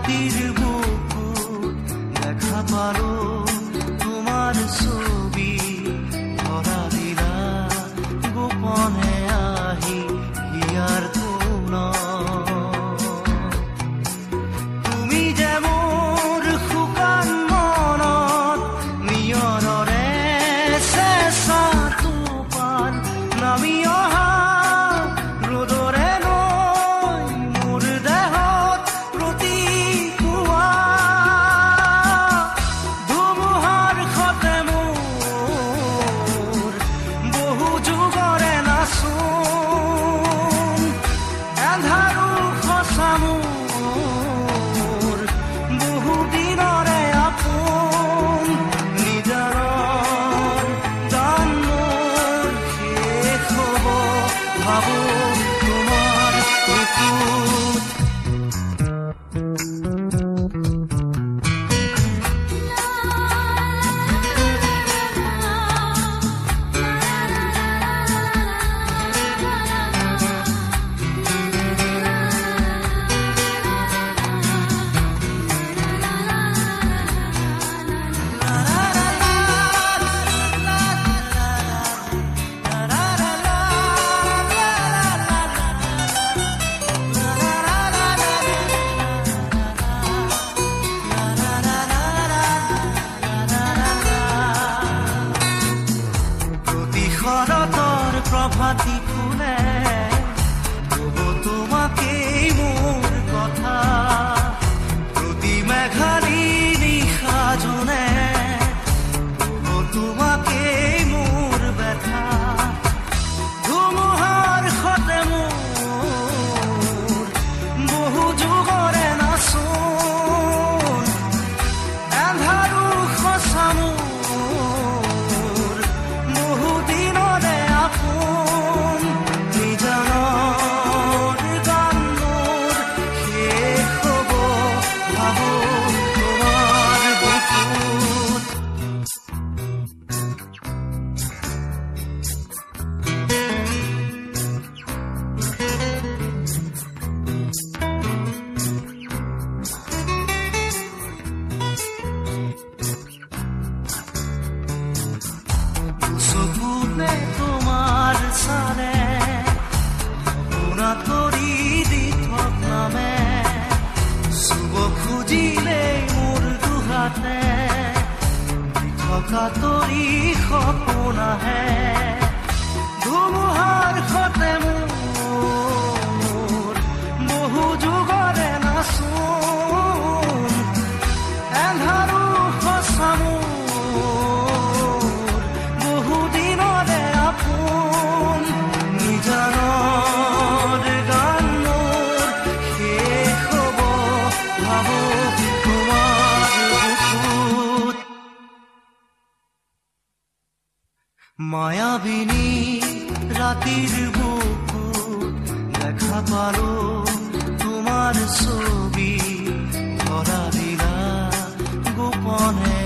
ৰাতিৰ বুকু দেখা পালো তোমাৰ ছবি ধৰা দিলা গোপনে আহি হিয়াৰ কোন তুমি যে মোৰ শুকান মনত নিয়ৰৰে চেঁচা টোপাল নামি অহা ৰ'দৰে নৈ মোৰ দেহত প্ৰতিপুৱা ধুমুহাৰ সতে মোৰ বহু যুগৰে নাচোন এন্ধাৰো সঁচা মোৰ বহু দিনৰে আপোন নিজাৰৰ গান মোৰ শেষ হ'ব ভাবো তোমাৰ বুকুত প্ৰতি শৰতৰ প্ৰভাতী ফুলে কব তোমাকেই মোৰ কথা প্ৰতি মেঘালী নিশা জোনে কব তোমাকেই মোৰ ব্যথা ধুমুহাৰ সতে মোৰ বহু যুগৰে নাচোন এন্ধাৰো সঁচা মোৰ বহু দিনৰে আপোন নিজানৰ গান মোৰ শেষ হ'ব ভাবো তোমাৰ বুকুত চকুতে তোমাৰ চালে শুনা কৰি দি নামে চুব খুজিলেই মোৰ দুহাতে থকা তৰি সপোন আহে ধুমুহাৰ সতে মোৰ বহু যুগৰে নাচোন এন্ধাৰো সঁচা মোৰ বহু দিনৰে আপোন নিজানৰ গান মোৰ শেষ হ'ব ভাবো তোমাৰ বুকুত মায়াবিনী ৰাতিৰ বুকু দেখা পালো তোমাৰ ছবি ধৰা দিলা গোপনে